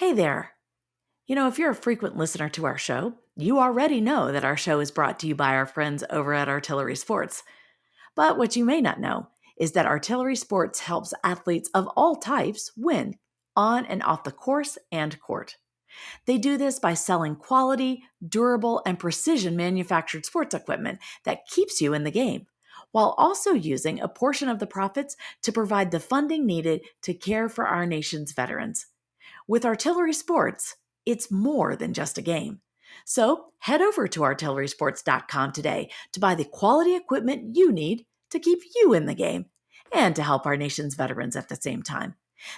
Hey there. If you're a frequent listener to our show, you already know that our show is brought to you by our friends over at Artillery Sports. But what you may not know is that Artillery Sports helps athletes of all types win on and off the course and court. They do this by selling quality, durable, and precision manufactured sports equipment that keeps you in the game, while also using a portion of the profits to provide the funding needed to care for our nation's veterans. With Artillery Sports, it's more than just a game. So head over to artillerysports.com today to buy the quality equipment you need to keep you in the game and to help our nation's veterans at the same time.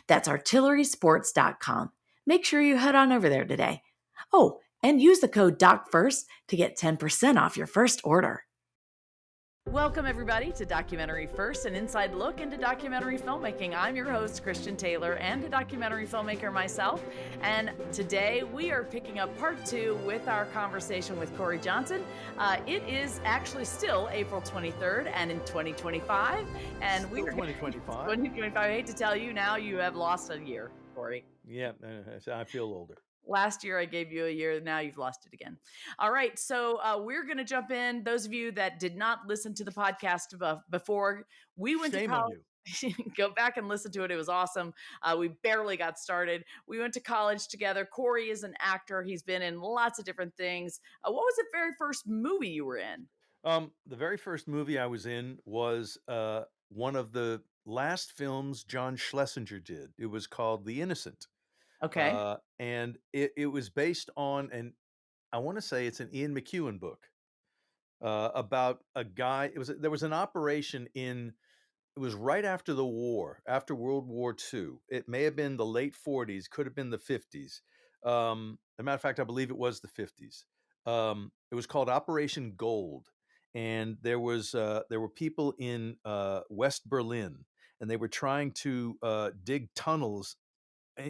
That's artillerysports.com. Make sure you head on over there today. Oh, and use the code DOCFIRST to get 10% off your first order. Welcome, everybody, to Documentary First, an inside look into documentary filmmaking. I'm your host, Christian Taylor, and a documentary filmmaker myself. And today we are picking up part 2 with our conversation with Corey Johnson. It is actually still April 23rd and in 2025. And we are 2025. 2025. I hate to tell you now, you have lost a year, Corey. Yeah, I feel older. Last year I gave you a year. Now you've lost it again. All right. So we're going to jump in. Those of you that did not listen to the podcast before, we went Shame to on college. you. Go back and listen to it. It was awesome. We barely got started. We went to college together. Corey is an actor. He's been in lots of different things. What was the very first movie you were in? The very first movie I was in was one of the last films John Schlesinger did. It was called The Innocent. Okay. And it was based on, and I want to say it's an Ian McEwan book about a guy. There was an operation it was right after the war, after World War II. It may have been the late 40s, could have been the 50s. As a matter of fact, I believe it was the 50s. It was called Operation Gold, and there were people in West Berlin, and they were trying to dig tunnels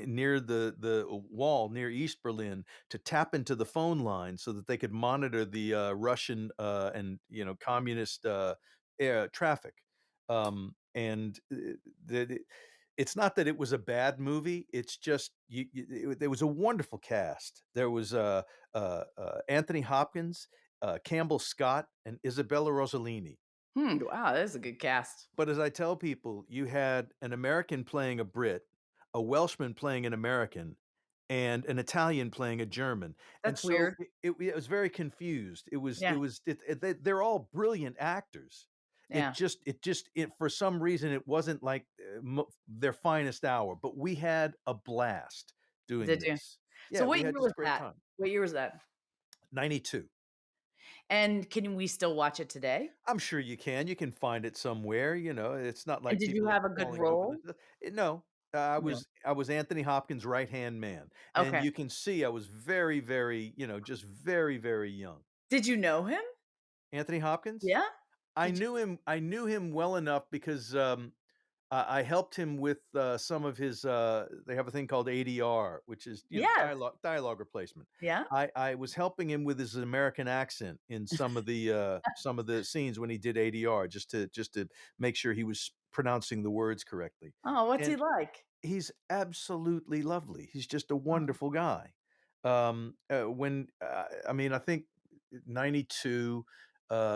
near the wall near East Berlin to tap into the phone line so that they could monitor the Russian and communist air traffic. And it's not that it was a bad movie. It's just there was a wonderful cast. There was Anthony Hopkins, Campbell Scott, and Isabella Rossellini. Wow, that is a good cast. But as I tell people, you had an American playing a Brit, a Welshman playing an American, and an Italian playing a German, and That's so weird. it was very confused. Yeah. They're all brilliant actors. Yeah. For some reason, it wasn't like their finest hour, but we had a blast doing Did you? this. So Yeah, what we year had just was a great that? time. What year was that? 92. And can we still watch it today? I'm sure you can. You can find it somewhere. It's not And like did you people are have a good falling over role? the. No, No. I was Anthony Hopkins' right hand man, and Okay. you can see I was very, very, just very, very young. Did you know him? Anthony Hopkins. Yeah? I Did you knew him. I knew him well enough because I helped him with some of his. They have a thing called ADR, which is Yes. dialogue replacement. Yeah? I was helping him with his American accent in some of the scenes when he did ADR, just to make sure he was pronouncing the words correctly. Oh, what's he And like? he's absolutely lovely. He's just a Oh, wonderful guy. I mean, I think 92,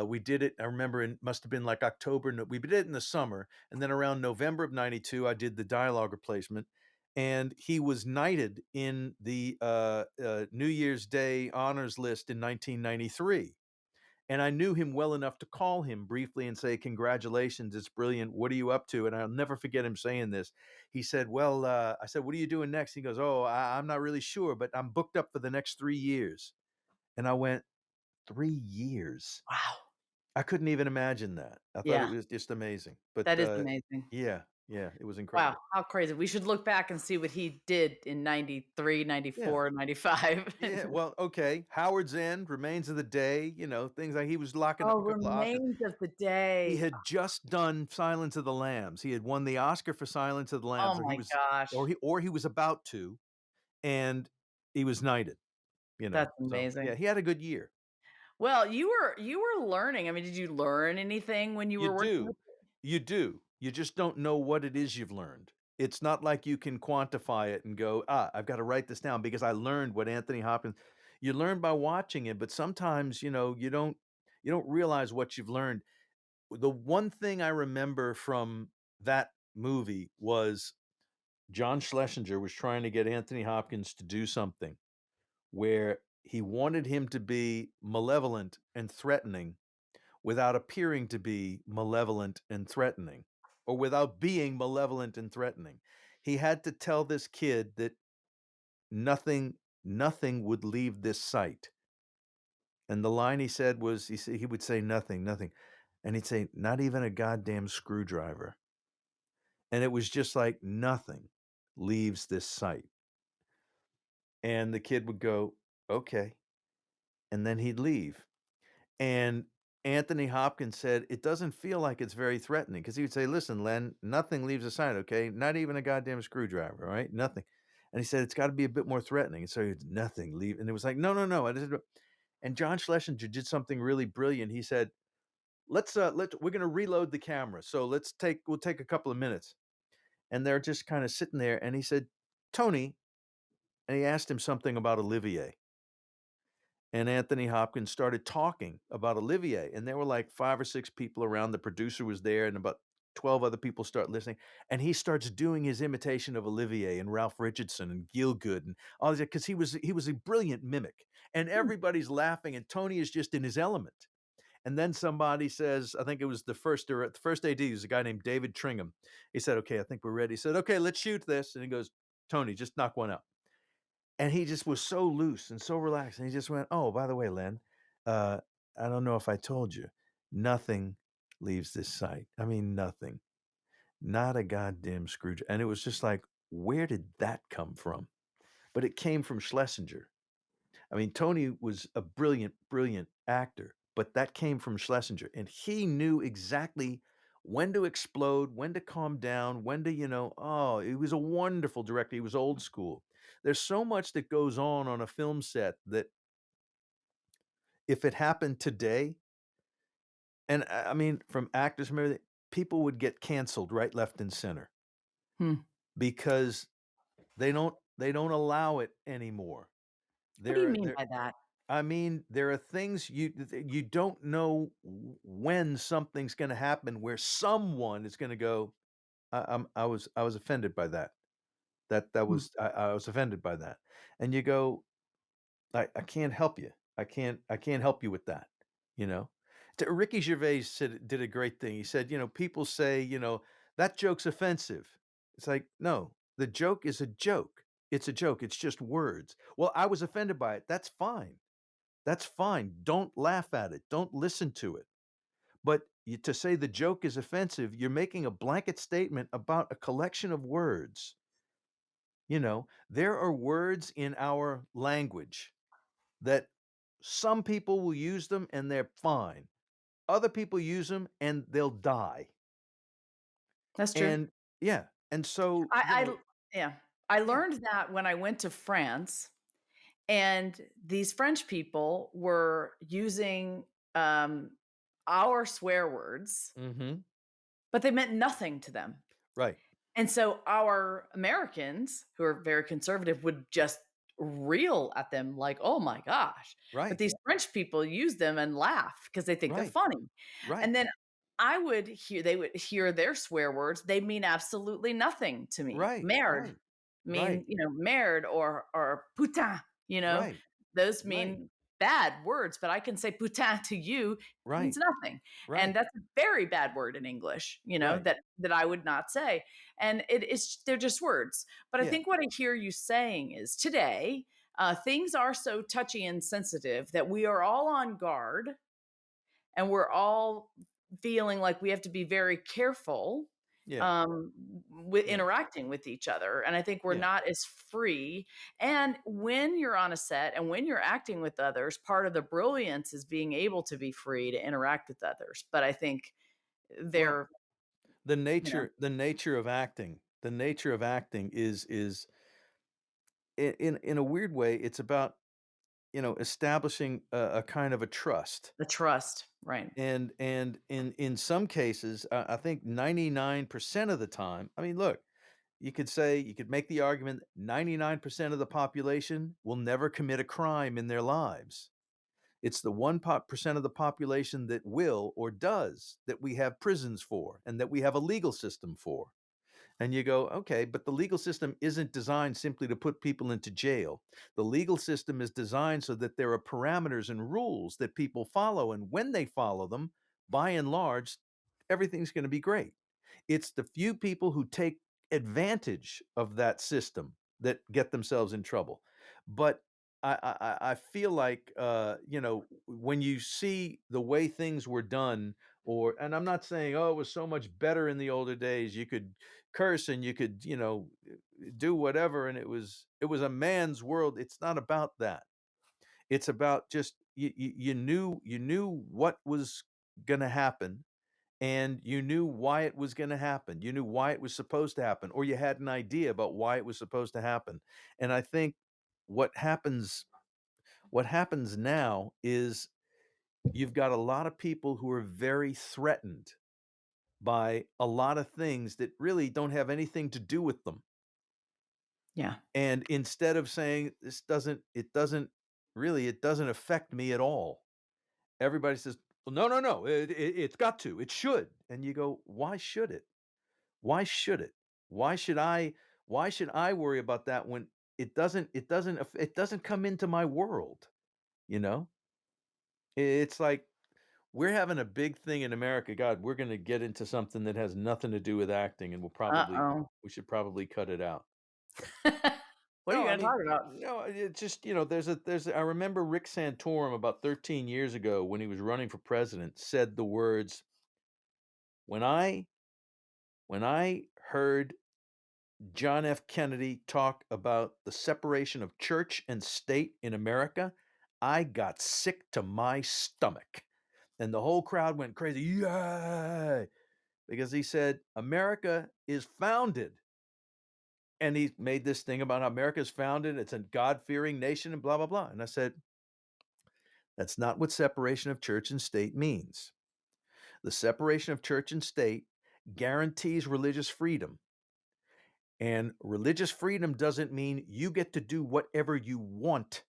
we did it. I remember it must have been like October. We did it in the summer. And then around November of 92, I did the dialogue replacement. And he was knighted in the New Year's Day honors list in 1993. And I knew him well enough to call him briefly and say, "Congratulations, it's brilliant. What are you up to?" And I'll never forget him saying this. He said, "Well," I said, "What are you doing next?" He goes, "Oh, I'm not really sure, but I'm booked up for the next 3 years." And I went, 3 years? wow. I couldn't even imagine that. I thought it Yeah, was just amazing. But that is amazing. yeah, yeah, it was Wow, incredible. how crazy. We should look back and see what he did in 93, Yeah. 94, 95. Yeah, well, okay. Howard's End, Remains of the Day, things like he was locking up Oh, a couple of Oscars. Remains of the He Day. had just done Silence of the Lambs. He had won the Oscar for Silence of the Lambs, Oh my gosh. or he was about to, and he was knighted, That's So, amazing. yeah, he had a good year. Well, you were learning. I mean, did you learn anything when you You were working with do. You do. You just don't know what it is you've learned. It's not like you can quantify it and go, I've got to write this down because I learned what Anthony Hopkins. You learn by watching it, but sometimes you don't realize what you've learned. The one thing I remember from that movie was John Schlesinger was trying to get Anthony Hopkins to do something where he wanted him to be malevolent and threatening without appearing to be malevolent and threatening, or without being malevolent and threatening. He had to tell this kid that nothing nothing would leave this site. And the line he said was he would say nothing, nothing. And he'd say not even a goddamn screwdriver. And it was just like nothing leaves this site. And the kid would go, "Okay." And then he'd leave. And Anthony Hopkins said, "It doesn't feel like it's very threatening." Because he would say, "Listen, Len, nothing leaves the site, okay? Not even a goddamn screwdriver, all right? Nothing." And he said, "It's got to be a bit more threatening." And so he nothing leave. And it was like, no, no, no. And John Schlesinger did something really brilliant. He said, we're gonna reload the camera. So we'll take a couple of minutes. And they're just kind of sitting there. And he said, "Tony," and he asked him something about Olivier. And Anthony Hopkins started talking about Olivier, and there were like 5 or 6 people around. The producer was there, and about 12 other people start listening. And he starts doing his imitation of Olivier and Ralph Richardson and Gielgud and all this because he was a brilliant mimic. And Hmm. everybody's laughing, and Tony is just in his element. And then somebody says, I think it was the first AD was a guy named David Tringham. He said, "Okay, I think we're ready." He said, "Okay, let's shoot this." And he goes, "Tony, just knock one out." And he just was so loose and so relaxed, and he just went, "Oh, by the way, Len, uh, I don't know if I told you, nothing leaves this site. I mean, nothing. Not a goddamn Scrooge." And it was just like, where did that come from? But it came from Schlesinger. I mean, Tony was a brilliant, brilliant actor, but that came from Schlesinger, and he knew exactly when to explode, when to calm down, when to, oh, he was a wonderful director. He was old school. There's so much that goes on a film set that if it happened today, and I mean, from actors, from everything, people would get canceled right, left, and center Hmm. because they don't allow it anymore. What do you There, mean there by that? I mean, there are things you don't know when something's going to happen where someone is going to go. I was offended by that. That Hmm. was I was offended by that, and you go, I can't help you. I can't help you with that. You know, Ricky Gervais did a great thing. He said, people say, that joke's offensive. It's like, no, the joke is a joke. It's a joke. It's just words. Well, I was offended by it. That's fine. That's fine. Don't laugh at it. Don't listen to it. But to say the joke is offensive, you're making a blanket statement about a collection of words. There are words in our language that some people will use them and they're fine. Other people use them and they'll die. That's true. And yeah. And so, I yeah. I yeah. learned that when I went to France, and these French people were using um, our swear words, Mm-hmm. but they meant nothing to them. Right. And so our Americans, who are very conservative, would just reel at them like, "Oh my gosh." But Right. these French people use them and laugh because they think they're Right. funny. Right. And then they would hear their swear words. They mean absolutely nothing to me. Right. Merde Right. mean, Right. merde or putain, Right. those Right. mean bad words, but I can say putain to you, it means Right. nothing. And Right. that's a very bad word in English, Right. that I would not say. And they're just words. But I Yeah. think what I hear you saying is today, things are so touchy and sensitive that we are all on guard and we're all feeling like we have to be very careful Yeah. um with Yeah. interacting with each other, and I think we're Yeah. not as free. And when you're on a set and when you're acting with others, part of the brilliance is being able to be free to interact with others. But I think Well, they're the you know nature the nature of acting is in a weird way, it's about, establishing a kind of a trust. the trust, right? And in some cases, I think 99% of the time, I mean, look, you could say, you could make the argument 99% of the population will never commit a crime in their lives. It's the 1% of the population that will or does that we have prisons for and that we have a legal system for. And you go, okay, but the legal system isn't designed simply to put people into jail. The legal system is designed so that there are parameters and rules that people follow. And when they follow them, by and large, everything's going to be great. It's the few people who take advantage of that system that get themselves in trouble. But I feel like, when you see the way things were done, and I'm not saying, oh, it was so much better in the older days. You could curse and you could, do whatever, and it was a man's world. It's not about that. It's about just you knew what was going to happen, and you knew why it was going to happen. You knew why it was supposed to happen, or you had an idea about why it was supposed to happen. And I think what happens what happens now is you've got a lot of people who are very threatened by a lot of things that really don't have anything to do with them. Yeah. And instead of saying it doesn't affect me at all, everybody says, well, no, no, no, it's got to, it should. And you go, why should it? Why should it? Why should I why should I worry about that when it doesn't come into my world, you know? It's like we're having a big thing in America. God, we're going to get into something that has nothing to do with acting, and Uh-oh. we should probably cut it out. What are you No, I going to mean, talk about? no, it's just, I remember Rick Santorum about 13 years ago when he was running for president said the words, when I heard John F. Kennedy talk about the separation of church and state in America, I got sick to my stomach. And the whole crowd went crazy. Yay! Because he said, America is founded. And he made this thing about how America is founded. It's a God fearing nation and blah, blah, blah. And I said, that's not what separation of church and state means. The separation of church and state guarantees religious freedom. And religious freedom doesn't mean you get to do whatever you want.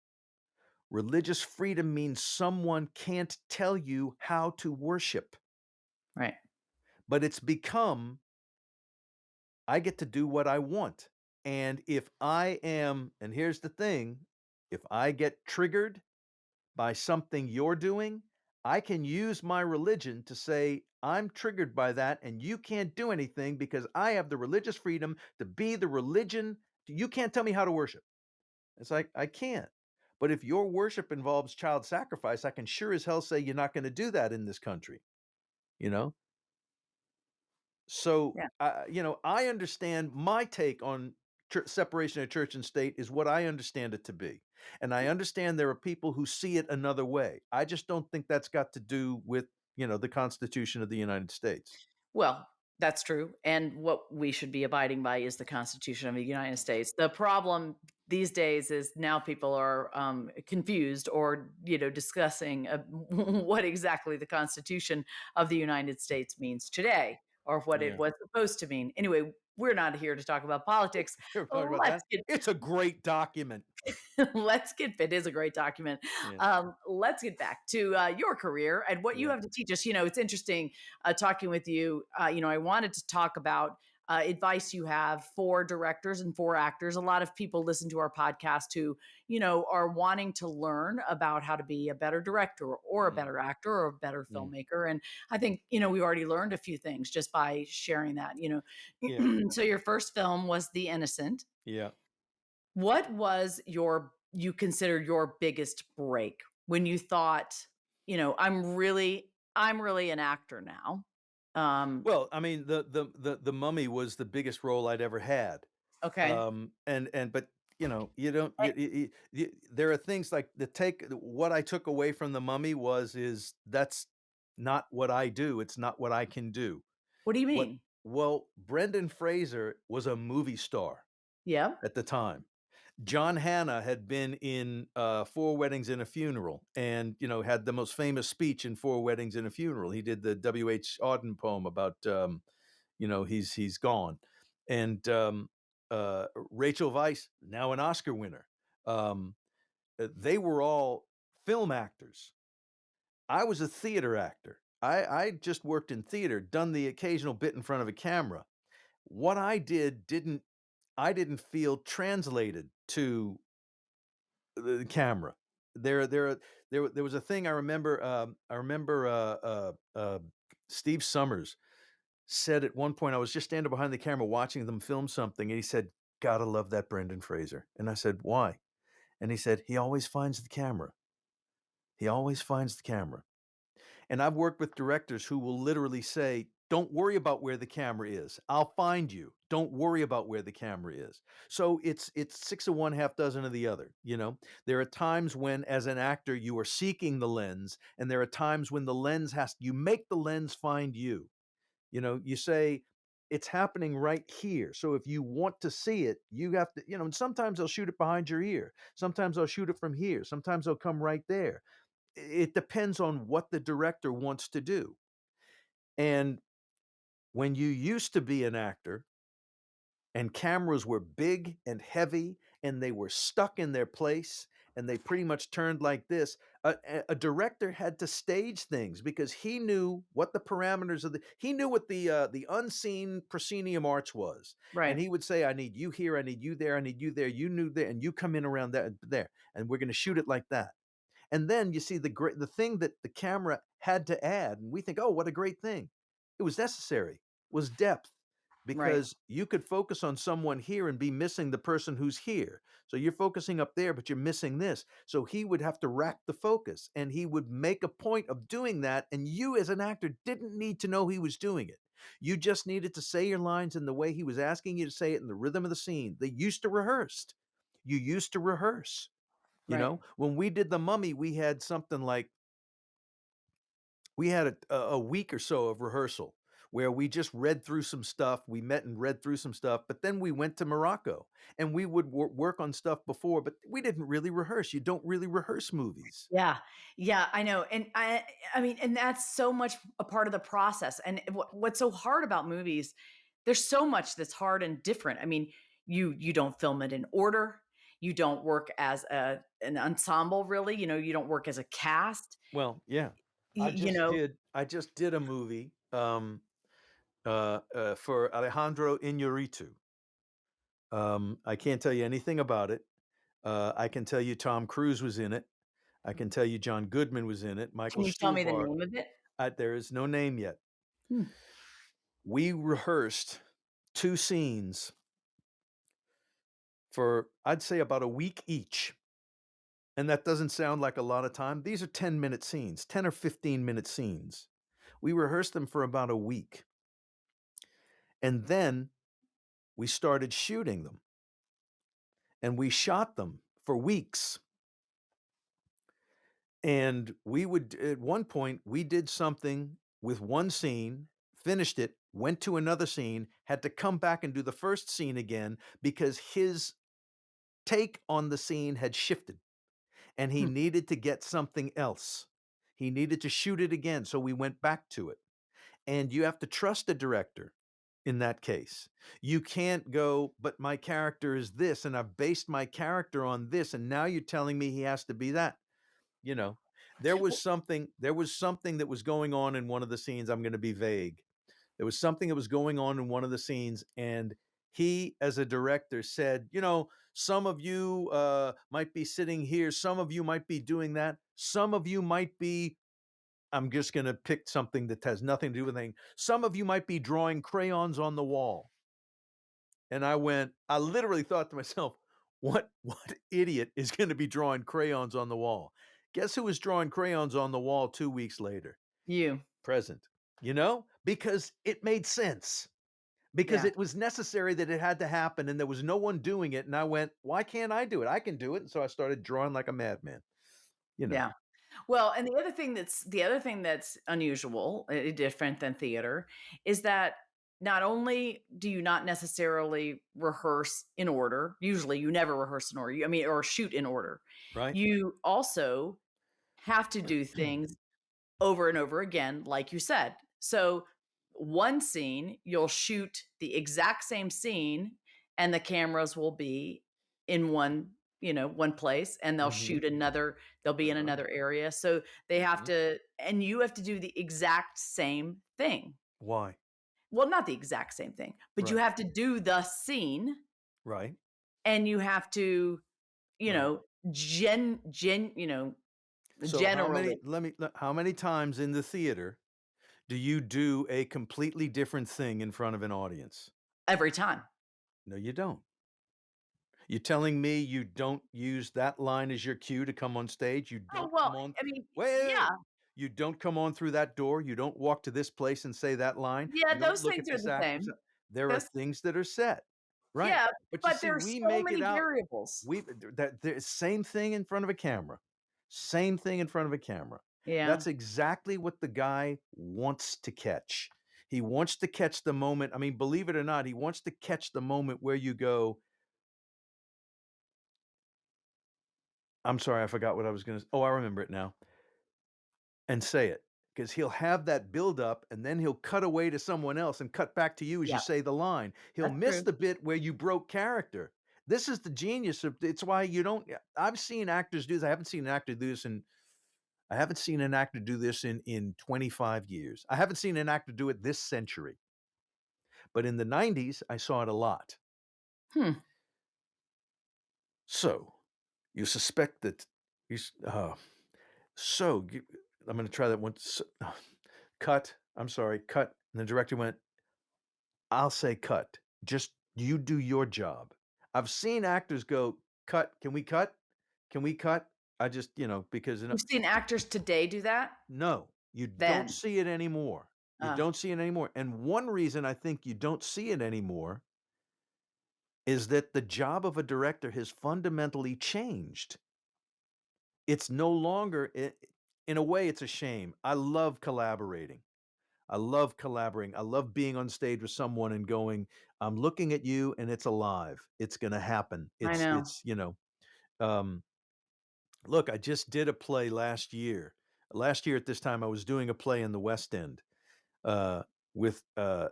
Religious freedom means someone can't tell you how to worship, Right. but it's become, I get to do what I want. And and here's the thing, if I get triggered by something you're doing, I can use my religion to say, I'm triggered by that, and you can't do anything because I have the religious freedom to be the religion. You can't tell me how to worship. It's like, I can't. But if your worship involves child sacrifice, I can sure as hell say you're not going to do that in this country, you know? So, Yeah. I understand my take on separation of church and state is what I understand it to be. And I understand there are people who see it another way. I just don't think that's got to do with, the Constitution of the United States. Well, that's true. And what we should be abiding by is the Constitution of the United States. The problem these days is now people are confused or, discussing what exactly the Constitution of the United States means today or what it Yeah. was supposed to mean. Anyway, we're not here to talk about politics. We're talking about Let's that. get It's a great document. it is a great document. Yeah. Let's get back to your career and what you Yeah. have to teach us. It's interesting talking with you. I wanted to talk about advice you have for directors and for actors. A lot of people listen to our podcast who, are wanting to learn about how to be a better director or a Mm, better actor or a better mm, filmmaker. And I think, we already learned a few things just by sharing that. yeah. So your first film was The Innocent. Yeah. What was you consider your biggest break when you thought, I'm really an actor now? Um, Well, I mean, the Mummy was the biggest role I'd ever had. okay. But you don't Eh, there are things like what I took away from the Mummy is that's not what I do. It's not what I can do. what do you What mean? Well, Brendan Fraser was a movie star Yeah. at the time. John Hannah had been in Four Weddings and a Funeral, and had the most famous speech in Four Weddings and a Funeral. He did the W.H. Auden poem about he's gone, and Rachel Weisz, now an Oscar winner. Um, they were all film actors. I was a theater actor. I just worked in theater, done the occasional bit in front of a camera. What I didn't feel translated to the camera. There, there, there was a thing I remember. Steve Sommers said at one point, I was just standing behind the camera watching them film something, and he said, "Gotta love that Brendan Fraser." And I said, "Why?" And he said, "He always finds the camera. He always finds the camera." And I've worked with directors who will literally say, "Don't worry about where the camera is. I'll find you. Don't worry about where the camera is." So it's six of one, half dozen of the other. There are times when, as an actor, you are seeking the lens, and there are times when the lens you make the lens find you. You say, it's happening right here. So if you want to see it, you have to, and sometimes they'll shoot it behind your ear. Sometimes they'll shoot it from here. Sometimes they'll come right there. It depends on what the director wants to do. And when you used to be an actor and cameras were big and heavy and they were stuck in their place and they pretty much turned like this, a director had to stage things because he knew what the parameters of he knew what the unseen proscenium arch was. And Right. he would say, "I need you here, I need you there, I need you there, you knew there, and you come in around there, and we're going to shoot it like that." And then you see the thing that the camera had to add, and we think, "Oh, what a great thing." It was necessary, was depth, Right. because you could focus on someone here and be missing the person who's here. So you're focusing up there, but you're missing this. So he would have to rack the focus, and he would make a point of doing that. And you, as an actor, didn't need to know he was doing it. You just needed to say your lines in the way he was asking you to say it in the rhythm of the scene. They used to rehearse. You used to rehearse. Right. When we did The Mummy, we had something like we had a week or so of rehearsal where we just read through some stuff. We met and read through some stuff, but then we went to Morocco and we would work on stuff before, but we didn't really rehearse. You don't really rehearse movies. Yeah. Yeah, I know. And I mean, and that's so much a part of the process. And what's so hard about movies, there's so much that's hard and different. I mean, you don't film it in order. You don't work as an ensemble really, you don't work as a cast. Well, yeah, Y- you know, I just did a movie for Alejandro Inarritu. I can't tell you anything about it. I can tell you Tom Cruise was in it. I can tell you John Goodman was in it. can Michael you tell me the Stuhlbarg. name of it? There is no name yet. Hmm. We rehearsed 2 scenes for, I'd say, about a week each. And that doesn't sound like a lot of time. These are 10-minute scenes, 10 or 15-minute scenes. We rehearsed them for about a week. And then we started shooting them. And we shot them for weeks. And we would, at one point, we did something with one scene, finished it, went to another scene, had to come back and do the first scene again because his take on the scene had shifted and he Hmm. needed to get something else. He needed to shoot it again. So we went back to it. And you have to trust the director in that case. You can't go, "But my character is this, and I've based my character on this, and now you're telling me he has to be that." You know, there was something that was going on in one of the scenes. I'm going to be vague. There was something that was going on in one of the scenes, and he, as a director, said, "Some of you might be sitting here, some of you might be doing that, some of you might be." I'm just going to pick something that has nothing to do with anything. "Some of you might be drawing crayons on the wall." And I literally thought to myself, what idiot is going to be drawing crayons on the wall? Guess who was drawing crayons on the wall 2 weeks later? You. Present. Because it made sense. Because Yeah. it was necessary that it had to happen and there was no one doing it. And I went, "Why can't I do it? I can do it." And so I started drawing like a madman, you know. Yeah. Well, and the other thing that's unusual, different than theater, is that not only do you not necessarily rehearse in order, usually you never rehearse in order. I mean, or shoot in order. Right? You also have to do things over and over again, like you said. So one scene, you'll shoot the exact same scene and the cameras will be in one place, and they'll Mhm. shoot they'll be in Uh-huh. another area. So they have Mhm. to and you have to do the exact same thing. Why? Well, not the exact same thing, but you Right. have to do the scene, Right. and you have to, you Right. know, gen gen So generally how many times in the theater do you do a completely different thing in front of an audience? every time. No, you don't. You telling me you don't use that line as your cue to come on stage? You Oh, don't well, come on I mean, wait. yeah. You don't come on through that door. You don't walk to this place and say that line. Yeah, You don't those look things at are this the actor. same. There are Those things that are set. Right. Yeah, But you but see, there's we so make it many out. variables. We that the same thing in front of a camera. Same thing in front of a camera. Yeah. That's exactly what the guy wants to catch. He wants to catch the moment. I mean, believe it or not, he wants to catch the moment where you go, I'm sorry, I forgot what I was gonna oh, I remember it now, and say it. Because he'll have that build up and then he'll cut away to someone else and cut back to you as you Yeah, say the line. He'll that's miss true. the bit where you broke character. This is the genius of it's why you don't I've seen actors do this. I haven't seen an actor do this in 25 years. I haven't seen an actor do it this century. But in the 90s, I saw it a lot. Hmm. So, you suspect that you so I'm going to try that one. Cut. I'm sorry. Cut. And the director went, I'll say cut. Just you do your job. I've seen actors go, cut. Can we cut? Can we cut? I just, because You've seen actors today do that? no, you don't Then, see it anymore. You uh, don't see it anymore. And one reason I think you don't see it anymore is that the job of a director has fundamentally changed. It's no longer, in a way, it's a shame. I love collaborating. I love collaborating. I love being on stage with someone and going, I'm looking at you and it's alive. It's going to happen. I know. Um, look, I just did a play last year. Last year at this time, I was doing a play in the West End. Uh,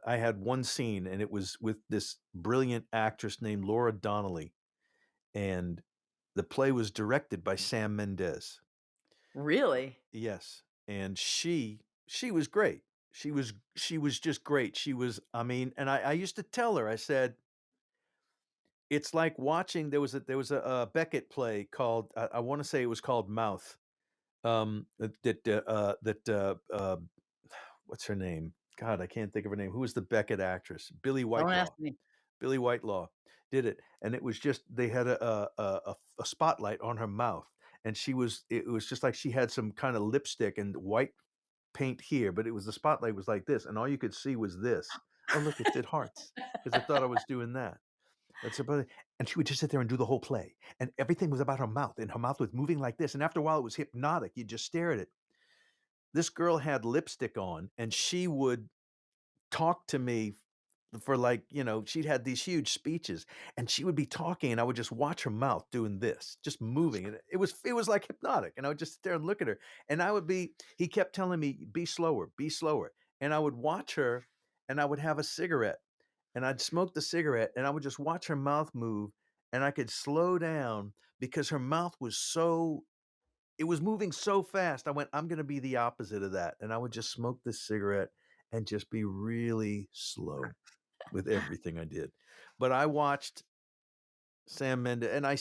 I had one scene and it was with this brilliant actress named Laura Donnelly. And the play was directed by Sam Mendes. Really? Yes, and she was great. She was just great. She was I mean, and I used to tell her, I said, "It's like watching." There was a Beckett play called I want to say it was called Mouth. What's her name? God, I can't think of her name. Who was the Beckett actress? Billy Don't ask Whitelaw. me. Billy Whitelaw did it, and it was just they had a spotlight on her mouth, and it was just like she had some kind of lipstick and white paint here, but it was the spotlight was like this, and all you could see was this. Oh, look, it did hearts because it thought I was doing that. That's about it. And she would just sit there and do the whole play, and everything was about her mouth, and her mouth was moving like this. And after a while, it was hypnotic. You just stare at it. This girl had lipstick on, and she would talk to me for like, she'd had these huge speeches and she would be talking and I would just watch her mouth doing this, just moving. And it was like hypnotic. And I would just sit there and look at her. And he kept telling me, be slower, be slower. And I would watch her and I would have a cigarette and I'd smoke the cigarette and I would just watch her mouth move and I could slow down because her mouth was it was moving so fast. I went, I'm going to be the opposite of that. And I would just smoke this cigarette and just be really slow with everything I did. But I watched Sam Mendes, and I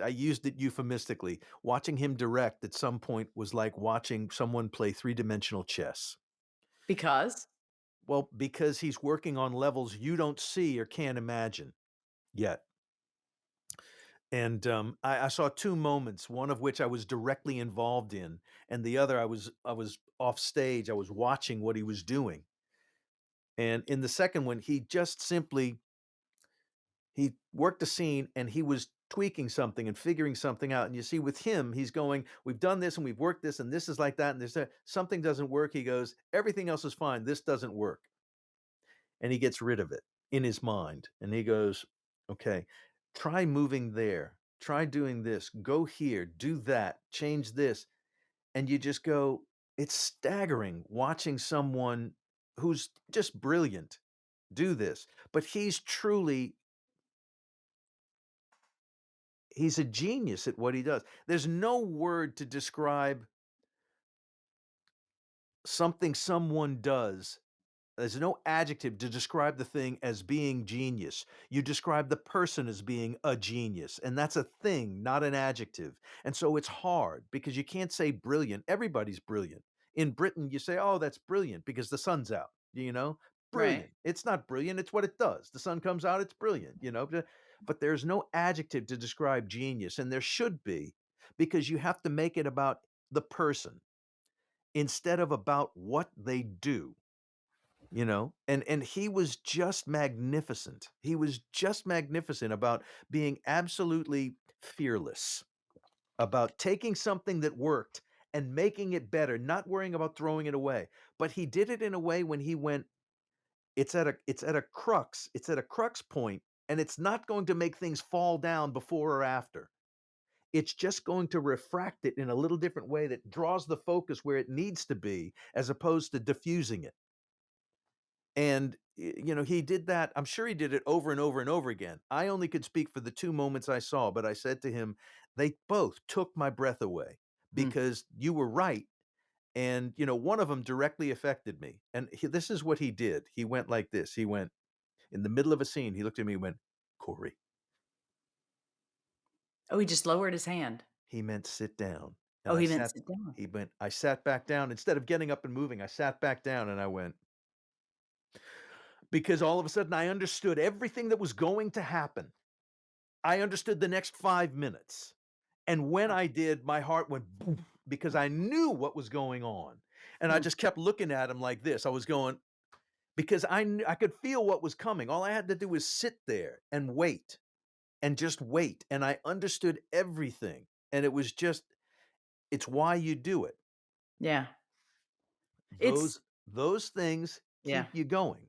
used it euphemistically. Watching him direct at some point was like watching someone play three-dimensional chess. Because? Well, because he's working on levels you don't see or can't imagine yet. And I saw two moments, one of which I was directly involved in, and the other I was off stage. I was watching what he was doing. And in the second one, he worked a scene and he was tweaking something and figuring something out. And you see, with him, he's going, we've done this and we've worked this and this is like that. And something doesn't work. He goes, everything else is fine. This doesn't work. And he gets rid of it in his mind. And he goes, okay, try moving there. Try doing this. Go here. Do that. Change this. And you just go, it's staggering watching someone who's just brilliant do this. But he's truly he's a genius at what he does. There's no word to describe something someone does. There's no adjective to describe the thing as being genius. You describe the person as being a genius, and that's a thing, not an adjective. And so it's hard because you can't say brilliant. Everybody's brilliant. In Britain, you say, "Oh, that's brilliant because the sun's out." You know, Right. brilliant. It's not brilliant. It's what it does. The sun comes out. It's brilliant. But there's no adjective to describe genius, and there should be, because you have to make it about the person instead of about what they do. And he was just magnificent. He was just magnificent about being absolutely fearless, about taking something that worked and making it better, not worrying about throwing it away. But he did it in a way when he went, it's at a crux point, and it's not going to make things fall down before or after. It's just going to refract it in a little different way that draws the focus where it needs to be, as opposed to diffusing it. And, he did that. I'm sure he did it over and over and over again. I only could speak for the 2 moments I saw, but I said to him, "They both took my breath away Hmm. because you were right." And, one of them directly affected me. And this is what he did. He went like this. He went in the middle of a scene. He looked at me and went, "Corey." Oh, he just lowered his hand. He meant sit down. And Oh, he meant sit down. I sat back down. Instead of getting up and moving, I sat back down and I went, because all of a sudden I understood everything that was going to happen. I understood the next 5 minutes. And when I did, my heart went boom, because I knew what was going on. And I Hmm. just kept looking at him like this. I was going, because I could feel what was coming. All I had to do was sit there and wait, and just wait. And I understood everything. And it's why you do it. Yeah. It's Those things yeah. keep you going,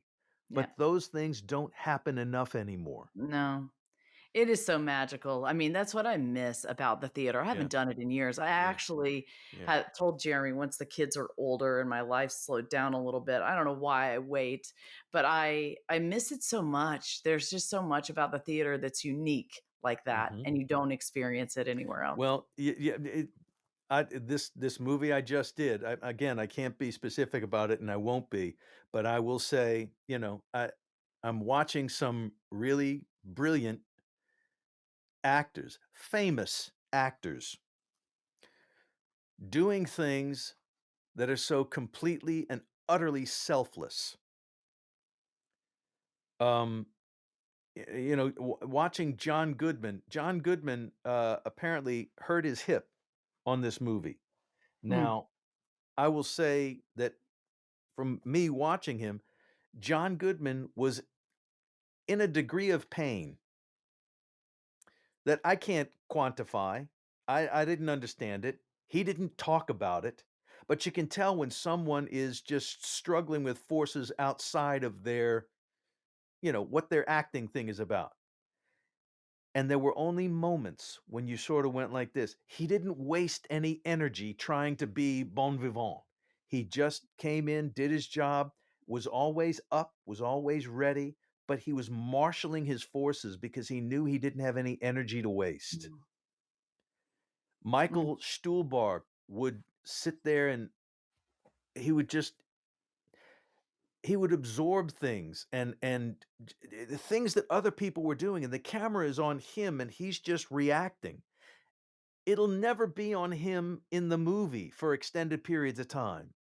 Yeah. but those things don't happen enough anymore. No. It is so magical. I mean, that's what I miss about the theater. I Yeah, haven't done it in years. I yeah, actually yeah. had told Jeremy once the kids are older and my life slowed down a little bit. I don't know why I wait, but I miss it so much. There's just so much about the theater that's unique like that, Mhm. and you don't experience it anywhere else. Well, yeah, this movie I just did. Again, I can't be specific about it, and I won't be. But I will say, I'm watching some really brilliant actors, famous actors, doing things that are so completely and utterly selfless. Um, watching John Goodman. John Goodman apparently hurt his hip on this movie. Hmm. Now, I will say that from me watching him, John Goodman was in a degree of pain that I can't quantify. I didn't understand it. He didn't talk about it. But you can tell when someone is just struggling with forces outside of what their acting thing is about. And there were only moments when you sort of went like this. He didn't waste any energy trying to be bon vivant. He just came in, did his job, was always up, was always ready, but he was marshaling his forces because he knew he didn't have any energy to waste. Mm. Mm. Michael Stuhlbarg would sit there and he would just he would absorb things and the things that other people were doing, and the camera is on him and he's just reacting. It'll never be on him in the movie for extended periods of time.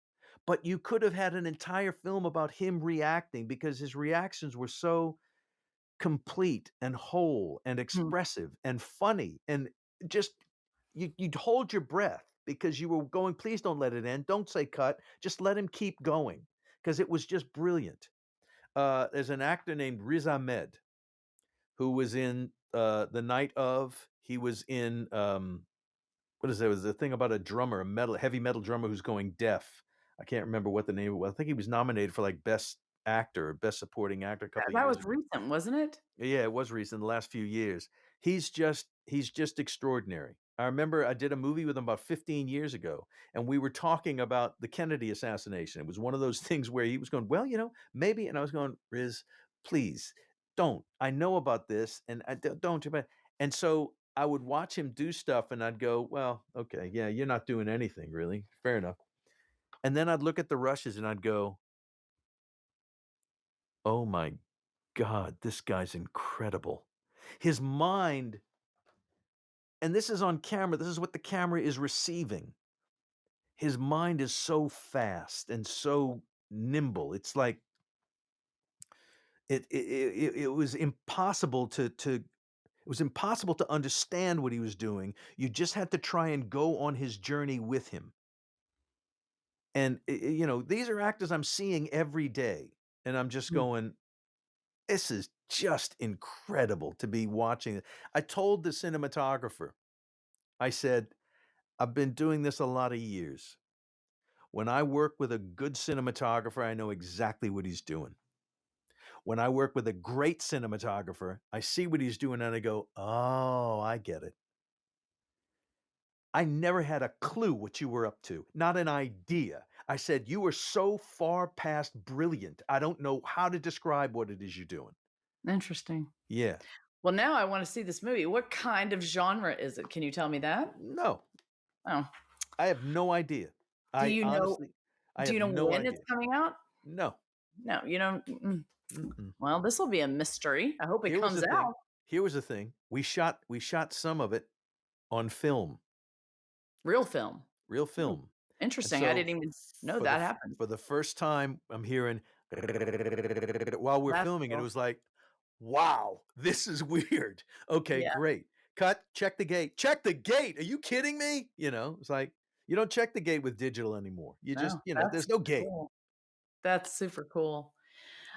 But you could have had an entire film about him reacting because his reactions were so complete and whole and Mm. expressive and funny and just you'd hold your breath because you were going, please don't let it end. Don't say cut. Just let him keep going because it was just brilliant. There's an actor named Riz Ahmed who was in The Night of. He was in what is there? Was a thing about a drummer, heavy metal drummer who's going deaf. I can't remember what the name of it was. I think he was nominated for like best actor or best supporting actor a couple of That years was ago. recent, wasn't it? Yeah, it was recent, the last few years. He's just extraordinary. I remember I did a movie with him about 15 years ago, and we were talking about the Kennedy assassination. It was one of those things where he was going, "Well, maybe," and I was going, "Riz, please don't. I know about this, and don't." And so I would watch him do stuff and I'd go, well, okay, yeah, you're not doing anything really. Fair enough. And then I'd look at the rushes and I'd go, oh my God, this guy's incredible. His mind, and this is on camera, this is what the camera is receiving. His mind is so fast and so nimble. It's like it was impossible to it was impossible to understand what he was doing. You just had to try and go on his journey with him. And these are actors I'm seeing every day, and I'm just Mm. going, this is just incredible to be watching it. I told the cinematographer, I said, I've been doing this a lot of years. When I work with a good cinematographer, I know exactly what he's doing. When I work with a great cinematographer, I see what he's doing and I go, oh, I get it. I never had a clue what you were up to, not an idea. I said, you are so far past brilliant. I don't know how to describe what it is you're doing. Interesting. Yeah. Well, now I want to see this movie. What kind of genre is it? Can you tell me that? No, Oh, I have no idea. do I you know? honestly, I Do have you know no when it's idea. coming out? No. No, you don't. Mm-mm. Well, this will be a mystery. I hope it Here was the comes thing. out. Here was the thing. We shot some of it on film, Real film. real Ooh, film. And interesting. I so didn't even know for the that happened. for the first time, I'm hearing while we're That's filming it. It cool. was like, wow, this is weird. Okay, Yeah. great. Cut. Check the gate. Check the gate. Are you kidding me? It's like you don't check the gate with digital anymore. You just, No, that's there's no gate. cool. That's super cool.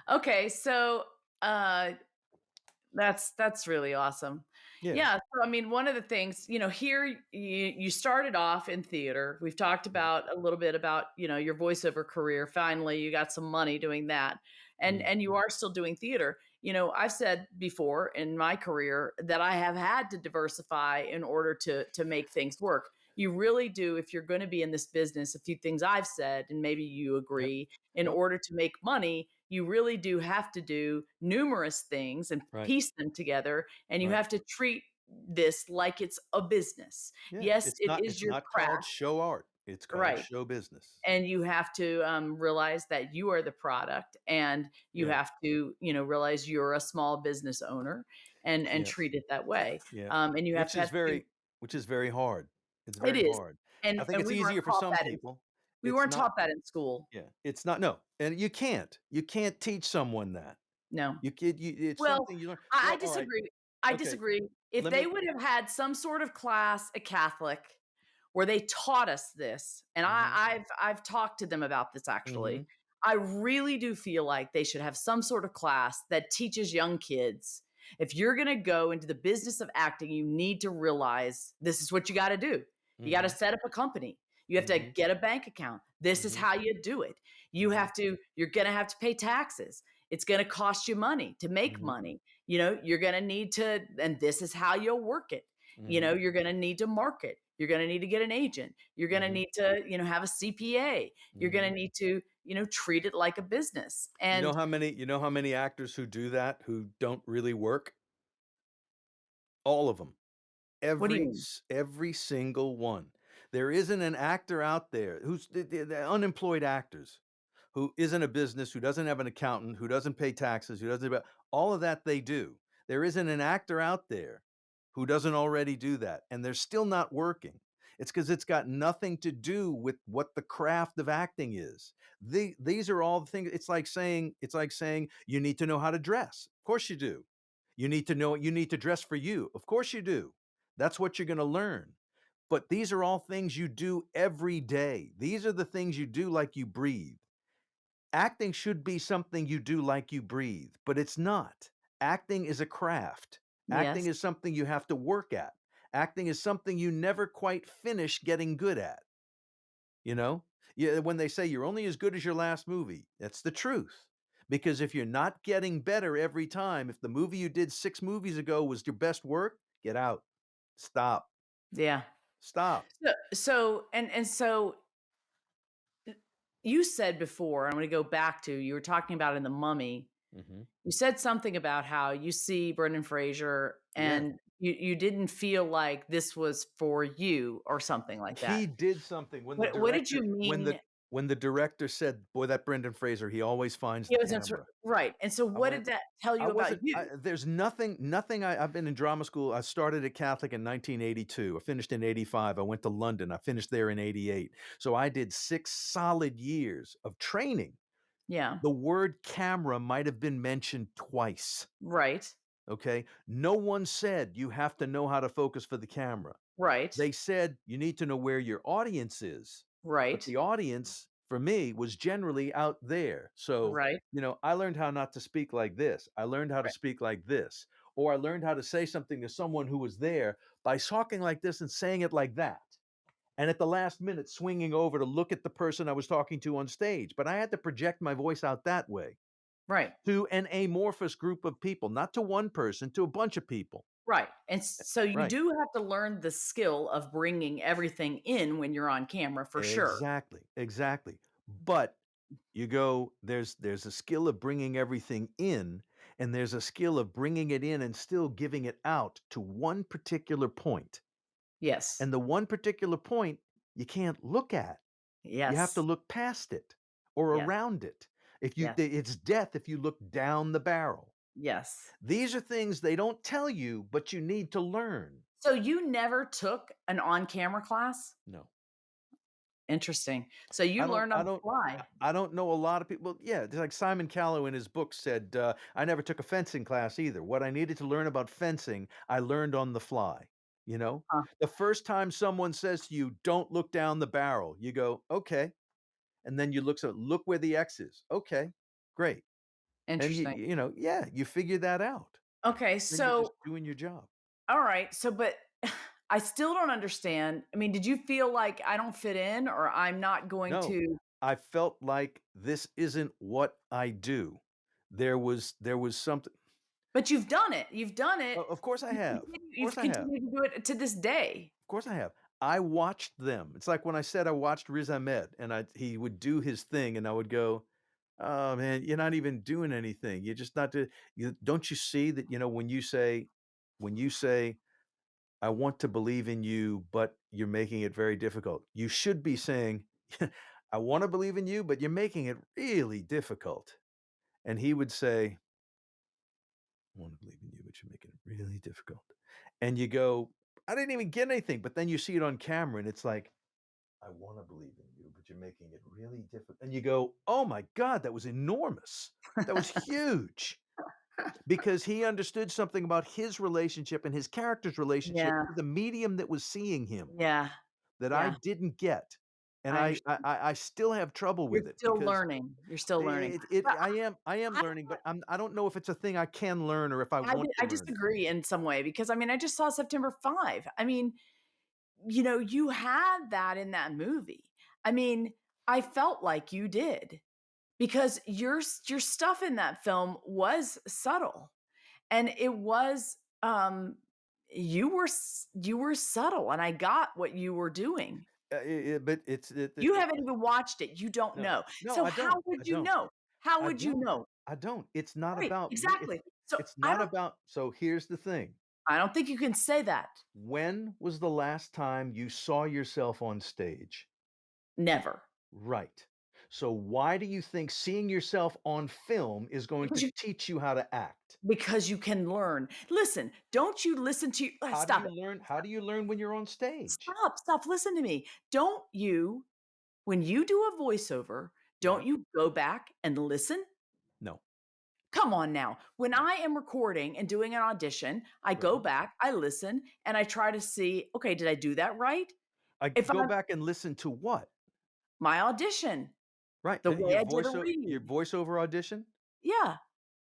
Okay, so uh that's really awesome. Yeah. Yeah, so I mean, one of the things, here you started off in theater. We've talked Mhm. about a little bit about, your voiceover career. Finally, you got some money doing that. And Mm. and you are still doing theater. I've said before in my career that I have had to diversify in order to make things work. You really do if you're going to be in this business. A few things I've said, and maybe you Yep. agree, in Yep. order to make money, you really do have to do numerous things and Right. piece them together. And you Right. have to treat this like it's a business. Yeah. Yes, It's it not is it's your not called craft, show art. It's called right? show business. And you have to realize that you are the product, and you Yeah. have to, realize you're a small business owner, and Yeah. treat it that way. Yeah. And you have Which to is have to. very hard. It's It very is, hard. and I think and it's we weren't easier for taught some that in people. we It's weren't not. taught that in school. Yeah. It's not. No. And you can't. You can't teach someone that. No. It's Well, something you learn. I Well, all right. disagree. I Okay. disagree. If Let they me. would have had some sort of class, a Catholic, where they taught us this, and Mhm. I've talked to them about this actually. Mhm. I really do feel like they should have some sort of class that teaches young kids, if you're going to go into the business of acting, you need to realize this is what you got to do. You got to Mhm. set up a company. You have to Mhm. get a bank account. This is Mhm. how you do it. Mhm. You're going to have to pay taxes. It's going to cost you money to make Mhm. money. You're going to need to, and this is how you'll work it. Mhm. You're going to need to market. You're going to need to get an agent. You're going to Mhm. need to, have a CPA. You're going Mhm. to need to, treat it like a business. You know And how many you know how many actors who do that who don't really work? All of them. what do you mean? Every single one. There isn't an actor out there who's the unemployed actors who isn't a business, who doesn't have an accountant, who doesn't pay taxes, who doesn't all of that they do. There isn't an actor out there who doesn't already do that, and they're still not working. It's because it's got nothing to do with what the craft of acting is. These are all the things. It's like saying you need to know how to dress. Of course you do. You need to dress for you. Of course you do. That's what you're going to learn. But these are all things you do every day. These are the things you do like you breathe. Acting should be something you do like you breathe, but it's not. Acting is a craft. Acting Yes. is something you have to work at. Acting is something you never quite finish getting good at. You know? Yeah, when they say you're only as good as your last movie, that's the truth. Because if you're not getting better every time, if the movie you did 6 movies ago was your best work, get out. Stop. Yeah. Stop. So you said before, I'm going to go back to, you were talking about in The Mummy, Mhm. You said something about how you see Brendan Fraser Yes. and you didn't feel like this was for you or something like that. He did something What did you mean? when the director said, "Boy, that Brendan Fraser, he always finds He the wasn't camera." right, and so I what went did that tell I you about wasn't you? there's nothing I've been in drama school. I started at Catholic in 1982. I finished in 85. I went to London. I finished there in 88. So I did 6 solid years of training. Yeah, The word camera might have been mentioned twice, right, okay? No one said you have to know how to focus for the camera. right, They said you need to know where your audience is, but right, the audience for me was generally out there. So, right, I learned how not to speak like this. I learned how to right, speak like this, or I learned how to say something to someone who was there by talking like this and saying it like that. And at the last minute, swinging over to look at the person I was talking to on stage. But I had to project my voice out that way right, to an amorphous group of people, not to one person, to a bunch of people. right, and so you Right. do have to learn the skill of bringing everything in when you're on camera for sure. Exactly, exactly. But you go, there's a skill of bringing everything in, and there's a skill of bringing it in and still giving it out to one particular point. Yes, And the one particular point you can't look at. You have to yes, look past it or yes, around it. If you yes, it's death if you look down the barrel. yes. These are things they don't tell you, but you need to learn. So you never took an on-camera class? No. Interesting. So you I don't learned on I the don't fly. I don't know a lot of people. Yeah, it's like Simon Callow in his book said, I never took a fencing class either. What I needed to learn about fencing, I learned on the fly, you know? Huh, The first time someone says to you, "Don't look down the barrel," you go, "Okay." And then you look where the X is. Okay. Great. And interesting. yeah, you figure that out. Okay, Then you're just so doing your job. alright, so but I still don't understand. I mean, did you feel like I don't fit in or I'm not going No, to I felt like this isn't what I do. There was something. but you've done it. You've done it. Of course I have. Of You've course I have. continued to do it to this day. Of course I have. I watched them. It's like when I said I watched Riz Ahmed and he would do his thing and I would go, "Oh man, you're not even doing anything. You're just not don't you see that, when you say I want to believe in you, but you're making it very difficult. You should be saying, I want to believe in you, but you're making it really difficult." And he would say, "I want to believe in you, but you're making it really difficult." And you go, I didn't even get anything. But then you see it on camera and it's like, "I want to believe in you, but you're making it really difficult." And you go, oh my God, that was enormous. That was huge because he understood something about his relationship and his character's relationship Yeah, to the medium that was seeing him yeah, that I yeah. didn't get, and I I I understand. I I still have trouble You're with it still because learning. You're still learning. But I am I learning, but I don't know if it's a thing I can learn or if I want to I learn it. disagree in some way because I mean, I just saw September 5. I mean, you know, you had that in that movie. I mean, I felt like you did because your stuff in that film was subtle and it was you were subtle and I got what you were doing. But it's it, You haven't even watched it. You don't no, know. no, So I how don't, I would you don't, know? How I would you don't, know? I don't. It's not Right, about me. It's exactly. So it's I not don't about. So here's the thing. I don't think you can say that. When was the last time you saw yourself on stage? Never. Right. So why do you think seeing yourself on film is going Because to you teach you how to act? because you can learn. Listen, don't you listen to How do stop you it. learn? How do you learn when you're on stage? Stop, listen to me. Don't you when you do a voiceover, Yeah. don't you go back and listen? No. Come on now. When No. I am recording and doing an audition, I go Right. back, I listen, and I try to see, okay, did I do that right? I If go I'm back and listen to what? my audition, Right. the way I did a Your read. voiceover audition? Yeah,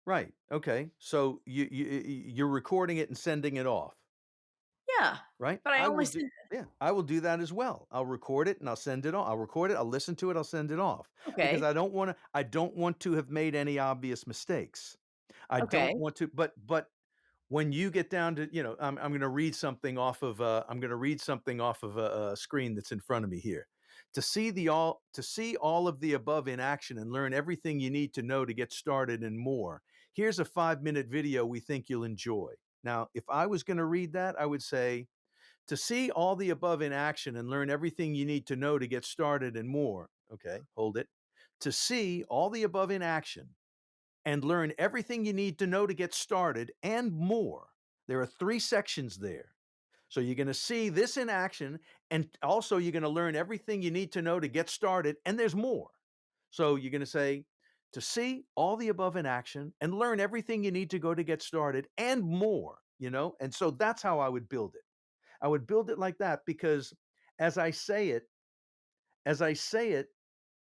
Right. Okay. So you're recording it and sending it off, yeah. right? But I I only will do send Yeah, I will do that as well. I'll record it and I'll send it off. I'll record it, I'll listen to it, I'll send it off because okay, I don't want to have made any obvious mistakes. I okay, don't want to, but when you get down to, I'm going to read something off of a screen that's in front of me here. To see all of the above in action and learn everything you need to know to get started and more. here's a 5-minute video we think you'll enjoy. Now, if I was going to read that, I would say, to see all the above in action and learn everything you need to know to get started and more. Okay, hold it. To see all the above in action and learn everything you need to know to get started and more. There are 3 sections there. So you're going to see this in action, and also you're going to learn everything you need to know to get started, and there's more. So you're going to say, to see all the above in action and learn everything you need to go to get started and more, And so that's how I would build it. I would build it like that because as I say it, as I say it,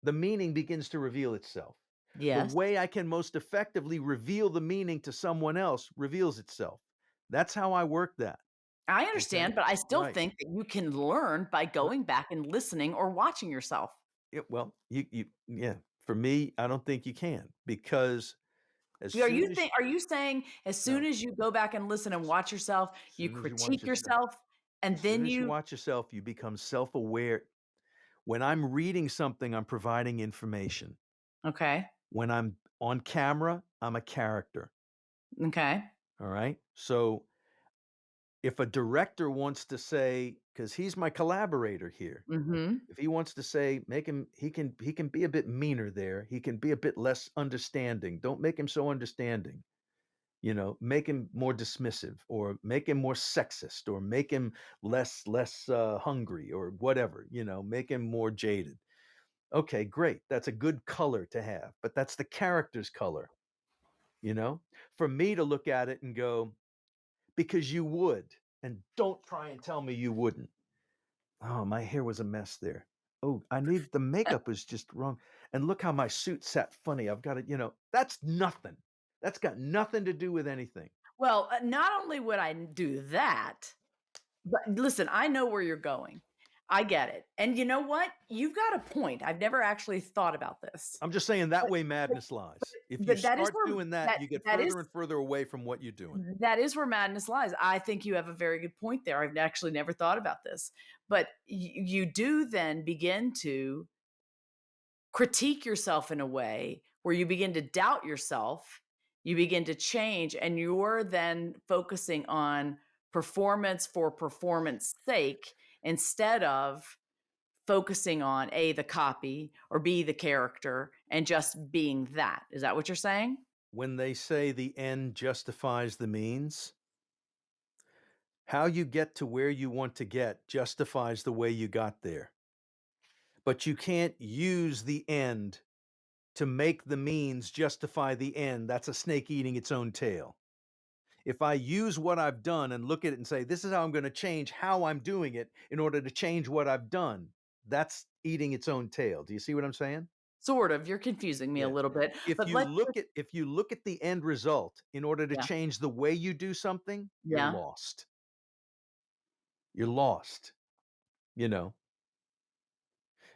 the meaning begins to reveal itself. The Yes. way I can most effectively reveal the meaning to someone else reveals itself. That's how I work that. I Okay. understand, but I still Right. think that you can learn by Right. going back and listening or watching yourself. Yeah, well, yeah. For me, I don't think you can because as Are soon you as saying as soon no, as you go back and listen and watch yourself, as you soon as you watch critique yourself, yourself and as soon then as you you watch yourself, you become self-aware. When I'm reading something, I'm providing information. okay, When I'm on camera, I'm a character. okay, All right. So if a director wants to say, because he's my collaborator here, mhm. if he wants to say, make him, he can be a bit meaner there. He can be a bit less understanding. Don't make him so understanding. Make him more dismissive, or make him more sexist, or make him less hungry, or whatever. Make him more jaded. Okay, great. That's a good color to have, but that's the character's color. You know, for me to look at it and go, because you would, and don't try and tell me you wouldn't. Oh, my hair was a mess there. Oh, I need the makeup was just wrong. And look how my suit sat funny. I've got it, that's nothing. That's got nothing to do with anything. Well, not only would I do that, but listen, I know where you're going. I get it. And you know what? You've got a point. I've never actually thought about this. I'm just saying that But way but madness lies. If you that is start where doing that, that you get that is further and further away from what you're doing. that is where madness lies. I think you have a very good point there. I've actually never thought about this. But you do then begin to critique yourself in a way where you begin to doubt yourself, you begin to change, and you're then focusing on performance for performance sake instead of focusing on A, the copy, or B, the character, and just being that. Is that what you're saying? When they say the end justifies the means, how you get to where you want to get justifies the way you got there. But you can't use the end to make the means justify the end. That's a snake eating its own tail. If I use what I've done and look at it and say, this is how I'm going to change how I'm doing it in order to change what I've done, that's eating its own tail. Do you see what I'm saying? Sort of. You're confusing me a Yeah. little bit, If but you let's look at if you look at the end result in order to yeah. change the way you do something, you're Yeah. lost. You're lost, you know.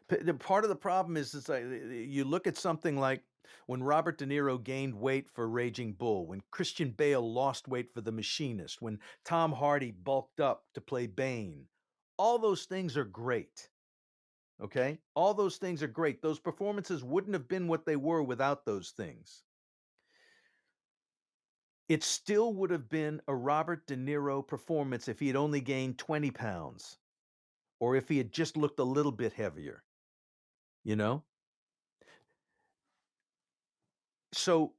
The part of the problem is it's like you look at something like when Robert De Niro gained weight for Raging Bull, when Christian Bale lost weight for The Machinist, when Tom Hardy bulked up to play Bane. All those things are great. Okay? All those things are great. Those performances wouldn't have been what they were without those things. It still would have been a Robert De Niro performance if he had only gained 20 pounds or if he had just looked a little bit heavier, you know? So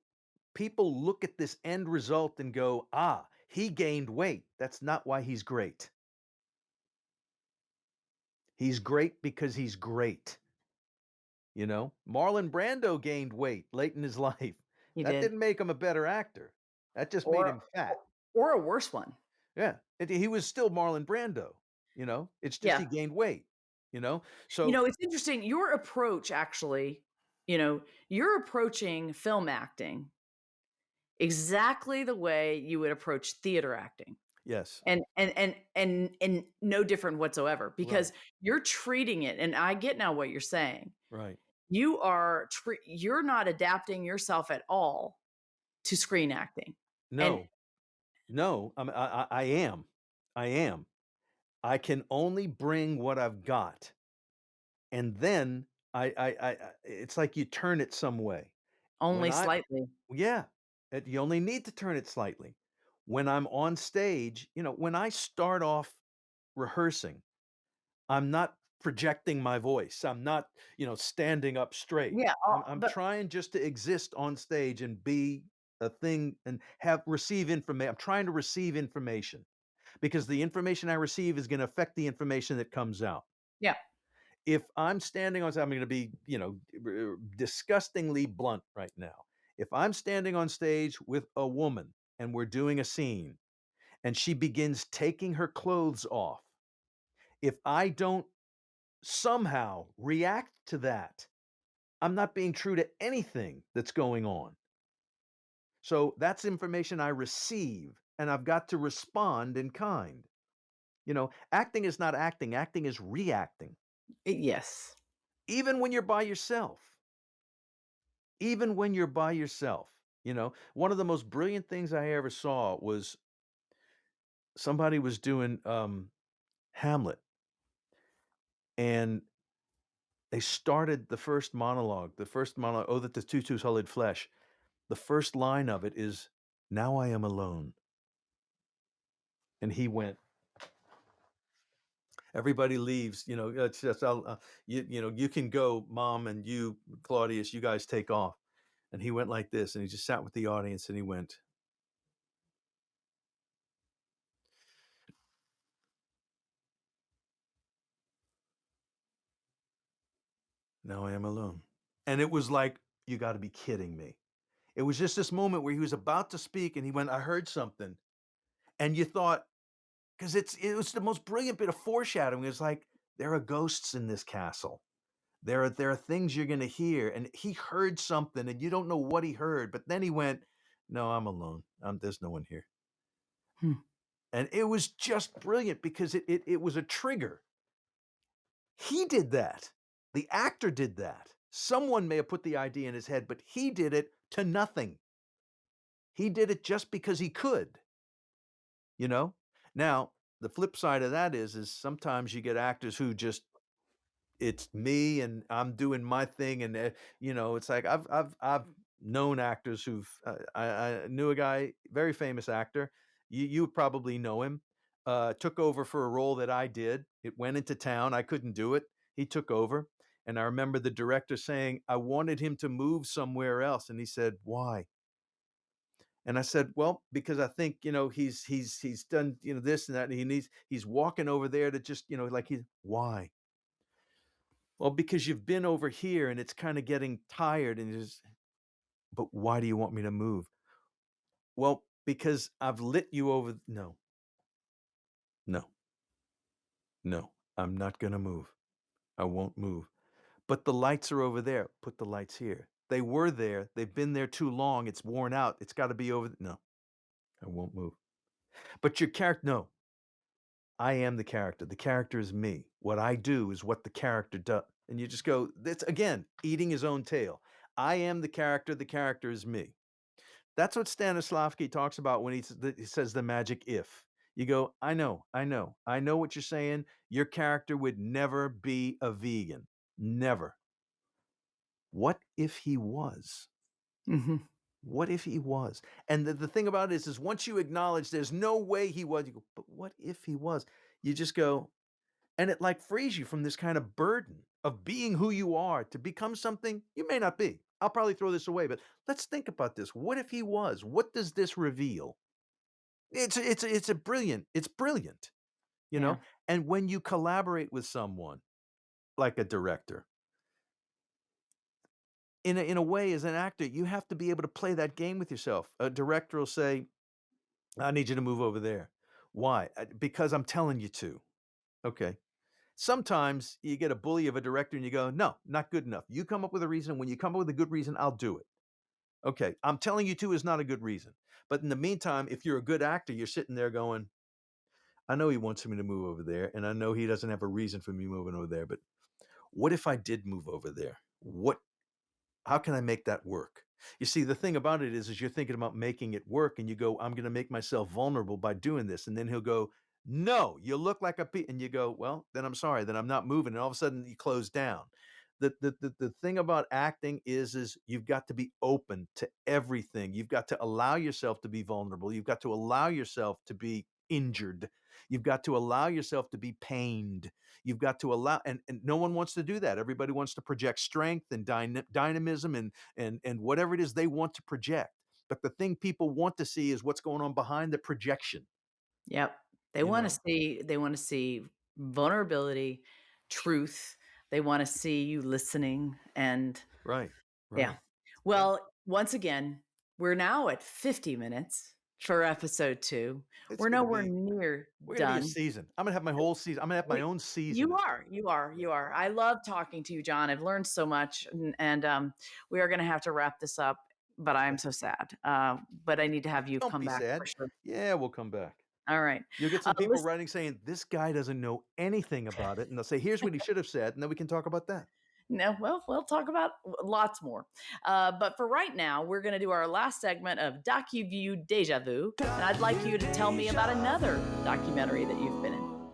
people look at this end result and go, ah, he gained weight. That's not why he's great. He's great because he's great. Marlon Brando gained weight late in his life. You That did. didn't make him a better actor. That just made Or him fat. or a worse one. Yeah. He was still Marlon Brando. It's just Yeah. he gained weight, So, It's interesting. Your approach actually, you're approaching film acting exactly the way you would approach theater acting. yes. And no different whatsoever Right. because you're treating it, and I get now what you're saying. Right. You're not adapting yourself at all to screen acting. And No. No, I am. I am. I can only bring what I've got. And then it's like you turn it some way. When only I slightly. Yeah. You only need to turn it slightly. When I'm on stage, when I start off rehearsing, I'm not projecting my voice. I'm not, standing up straight. Yeah, I'm trying just to exist on stage and be a thing and receive information. I'm trying to receive information because the information I receive is going to affect the information that comes out. yeah, If I'm standing on, I'm going to be, disgustingly blunt right now. If I'm standing on stage with a woman and we're doing a scene and she begins taking her clothes off, if I don't somehow react to that, I'm not being true to anything that's going on. So that's information I receive, and I've got to respond in kind. Acting is not acting, acting is reacting. yes. Even when you're by yourself, even when you're by yourself. One of the most brilliant things I ever saw was somebody was doing Hamlet, and they started the first monologue, oh, that the tutus hulled flesh. The first line of it is, now I am alone. And he went, everybody leaves, it's just, you can go, Mom, and you, Claudius, you guys take off. And he went like this, and he just sat with the audience, and he went, now I am alone. And it was like, you got to be kidding me. It was just this moment where he was about to speak, and he went, I heard something. And you thought, because it was the most brilliant bit of foreshadowing. It's like, there are ghosts in this castle. There are things you're going to hear. And he heard something, and you don't know what he heard. But then he went, no, I'm alone. There's no one here. Hmm. And it was just brilliant because it was a trigger. He did that. The actor did that. Someone may have put the idea in his head, but he did it to nothing. He did it just because he could, you know? Now, the flip side of that is sometimes you get actors who just, it's me and I'm doing my thing. And, it's like I've known actors who've, I knew a guy, very famous actor. You probably know him. Took over for a role that I did. It went into town. I couldn't do it. He took over. And I remember the director saying, I wanted him to move somewhere else. And he said, why? And I said, well, because I think, he's done, this and that. And he's walking over there to just, why? Well, because you've been over here and it's kind of getting tired and but why do you want me to move? Well, because I've lit you over. No, no, no, I'm not going to move. I won't move. But the lights are over there. Put the lights here. They were there. They've been there too long. It's worn out. It's got to be over. No, I won't move. But your character, no, I am the character. The character is me. What I do is what the character does. And you just go, that's again, eating his own tail. I am the character is me. That's what Stanislavski talks about when he says the magic if. You go, I know what you're saying. Your character would never be a vegan. Never. What if he was? Mm-hmm. What if he was? And the thing about it is once you acknowledge there's no way he was, you go, but what if he was? You just go, and it like frees you from this kind of burden of being who you are to become something you may not be. I'll probably throw this away, but let's think about this. What if he was? What does this reveal? It's brilliant, you Yeah. know? And when you collaborate with someone like a director, in a way, as an actor, you have to be able to play that game with yourself. A director will say, I need you to move over there. Why? Because I'm telling you to. Okay. Sometimes you get a bully of a director and you go, no, not good enough. You come up with a reason. When you come up with a good reason, I'll do it. Okay. I'm telling you to is not a good reason. But in the meantime, if you're a good actor, you're sitting there going, I know he wants me to move over there, and I know he doesn't have a reason for me moving over there, but what if I did move over there? How can I make that work? You see, the thing about it is you're thinking about making it work and you go, I'm going to make myself vulnerable by doing this. And then he'll go, no, you look like and you go, well, then I'm sorry, then I'm not moving. And all of a sudden you close down. The thing about acting is you've got to be open to everything. You've got to allow yourself to be vulnerable. You've got to allow yourself to be injured. You've got to allow yourself to be pained. You've got to allow, and no one wants to do that. Everybody wants to project strength and dynamism and whatever it is they want to project. But the thing people want to see is what's going on behind the projection. Yep. You know, They wanna see vulnerability, truth. They wanna see you listening and right, yeah. right. And Well, once again, we're now at 50 minutes for episode 2. it's We're gonna nowhere be near we're gonna be a done. season. I'm gonna have my whole season. I'm gonna have my We own season. You are, you are, you are. I love talking to you, John. I've learned so much, and we are gonna have to wrap this up, but I'm so sad. But I need to have you Don't come be back for sad. sure. Yeah, we'll come back. All right. You'll get some people Listen. writing saying, "This guy doesn't know anything about it," and they'll say, "Here's what he should have said," and then we can talk about that. No, well, we'll talk about lots more. But for right now, we're going to do our last segment of DocuView Deja Vu. And I'd like you to tell me about another documentary that you've been in,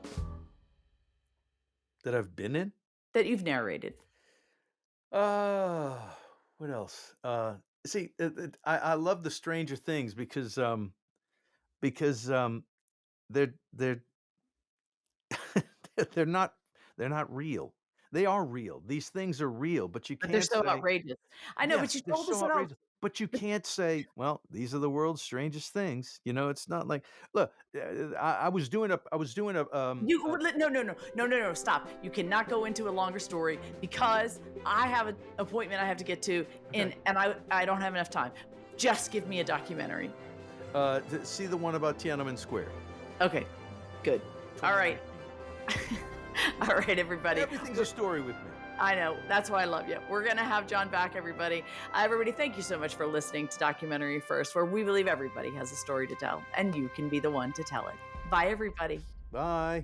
That I've been in? that you've narrated. Uh, what else? See, I love the Stranger Things because they're they're not they're not real. They are real. These things are real, but you But they're can't so say, outrageous. I know, but yes, you they're told us so about. outrageous. But you can't say, well, these are the world's strangest things. It's not like, look, I was doing a No, no, no, no, no, no, stop. You cannot go into a longer story because I have an appointment I have to get to, okay. and I don't have enough time. Just give me a documentary. See the one about Tiananmen Square. Okay, good. All right. 2019. All right, everybody. Everything's a story with me. I know. That's why I love you. We're going to have John back, everybody. Everybody, thank you so much for listening to Documentary First, where we believe everybody has a story to tell, and you can be the one to tell it. Bye, everybody. Bye.